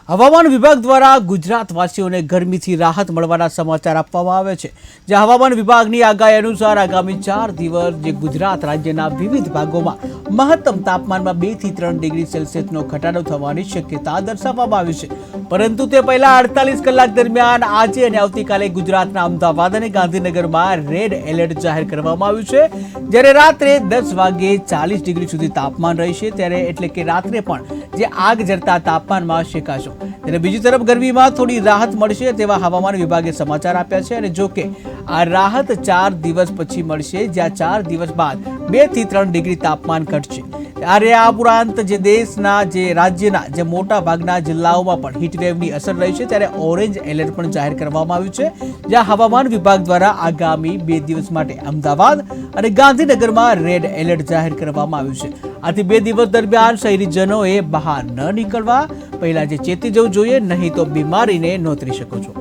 હવામાન વિભાગ દ્વારા ગુજરાતવાસીઓને ગરમીથી રાહત મળવાના સમાચાર આપવામાં આવે છે। જે હવામાન વિભાગની આગાહી અનુસાર આગામી 4 દિવસ જે ગુજરાત રાજ્યના વિવિધ ભાગોમાં મહત્તમ તાપમાનમાં 2 થી 3 ડિગ્રી સેલ્સિયસનો ઘટાડો થવાની શક્યતા દર્શાવવામાં આવી છે। પરંતુ તે પહેલા 48 કલાક દરમિયાન આજે અને આવતીકાલે ગુજરાતના અમદાવાદ અને ગાંધીનગરમાં રેડ એલર્ટ જાહેર કરવામાં આવ્યું છે। જ્યારે રાત્રે 10 વાગે 40 ડિગ્રી સુધી તાપમાન રહેશે, ત્યારે એટલે કે રાત્રે પણ જે આગ ઝરતા તાપમાનમાં શેકાશો। ત્યારે બીજી તરફ ગરમીમાં થોડી રાહત મળશે તેવા હવામાન વિભાગે સમાચાર આપ્યા છે। અને જો કે આ રાહત 4 દિવસ પછી મળશે, જ્યાં 4 દિવસ બાદ 2 થી 3 ડિગ્રી તાપમાન ઘટશે। ત્યારે આ ઉપરાંત જે દેશના જે રાજ્યના જે મોટા ભાગના જિલ્લાઓમાં પણ હીટવેવની અસર રહી છે, ત્યારે ઓરેન્જ એલર્ટ પણ જાહેર કરવામાં આવ્યું છે। જ્યાં હવામાન વિભાગ દ્વારા આગામી 2 દિવસ માટે અમદાવાદ અને ગાંધીનગરમાં રેડ એલર્ટ જાહેર કરવામાં આવ્યું છે। આથી 2 દિવસ દરમિયાન શહેરીજનોએ બહાર ન નીકળવા પહેલા જે ચેતી જવું જોઈએ, નહીં તો બીમારીને નોતરી શકો છો।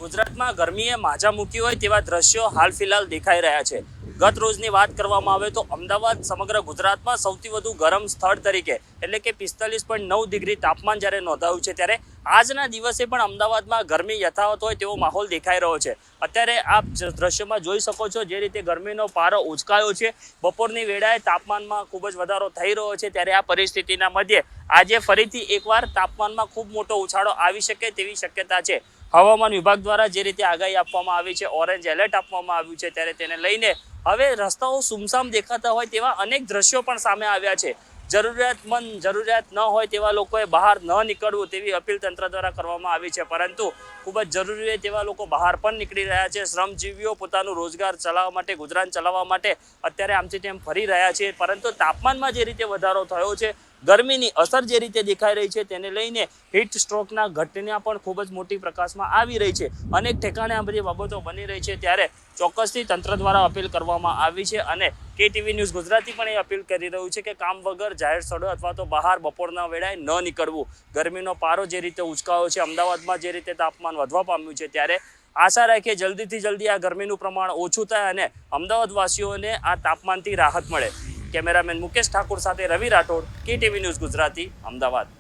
ગુજરાતમાં ગરમીએ માજા મૂકી હોય તેવા દ્રશ્યો હાલ ફિલહાલ દેખાઈ રહ્યા છે। ગત રોજની વાત કરવામાં આવે તો અમદાવાદ સમગ્ર ગુજરાતમાં સૌથી વધુ ગરમ સ્થળ તરીકે એટલે કે 45.9 ડિગ્રી તાપમાન જ્યારે નોંધાયું છે, ત્યારે આજના દિવસે પણ અમદાવાદમાં ગરમી યથાવત હોય તેવો માહોલ દેખાઈ રહ્યો છે। અત્યારે આપ દ્રશ્યમાં જોઈ શકો છો જે રીતે ગરમીનો પારો ઉંચકાયો છે। બપોરની વેળાએ તાપમાનમાં ખૂબ જ વધારો થઈ રહ્યો છે, ત્યારે આ પરિસ્થિતિના મધ્યે આજે ફરીથી એકવાર તાપમાનમાં ખૂબ મોટો ઉછાળો આવી શકે તેવી શક્યતા છે। હવામાન વિભાગ દ્વારા જે રીતે આગાહી આપવામાં આવી છે, ઓરેન્જ એલર્ટ આપવામાં આવ્યું છે, ત્યારે તેને લઈને હવે રસ્તાઓ સુમસામ દેખાતા હોય તેવા અનેક દ્રશ્યો પણ સામે આવ્યા છે। જરૂરિયાત ન હોય તેવા લોકોએ બહાર ન નીકળવું તેવી અપીલ તંત્ર દ્વારા કરવામાં આવી છે, પરંતુ ખૂબ જ જરૂરી હોય તેવા લોકો બહાર પણ નીકળી રહ્યા છે। શ્રમજીવીઓ પોતાનું રોજગાર ચલાવવા માટે, ગુજરાન ચલાવવા માટે અત્યારે આમથી તેમ ફરી રહ્યા છે, પરંતુ તાપમાનમાં જે રીતે વધારો થયો છે, ગરમીની અસર જે રીતે દેખાઈ રહી છે, તેને લઈને હીટ સ્ટ્રોકના ઘટના પણ ખૂબ જ મોટી પ્રકાશમાં આવી રહી છે। અનેક ઠેકાણે આ બધી બાબતો બની રહી છે, ત્યારે ચોક્કસથી તંત્ર દ્વારા અપીલ કરવામાં આવી છે। અને KTV ન્યૂઝ ગુજરાતી પણ એ અપીલ કરી રહ્યું છે કે કામ વગર જાહેર સ્થળો અથવા તો બહાર બપોરના વેળાએ ન નીકળવું। ગરમીનો પારો જે રીતે ઉંચકાયો છે, અમદાવાદમાં જે રીતે તાપમાન વધવા પામ્યું છે, ત્યારે આશા રાખીએ જલ્દીથી જલ્દી આ ગરમીનું પ્રમાણ ઓછું થાય અને અમદાવાદવાસીઓને આ તાપમાનથી રાહત મળે। કેમેરામેન મુકેશ ઠાકુર સાથે રવિ રાઠોડ, KTV ન્યૂઝ ગુજરાતી, અમદાવાદ।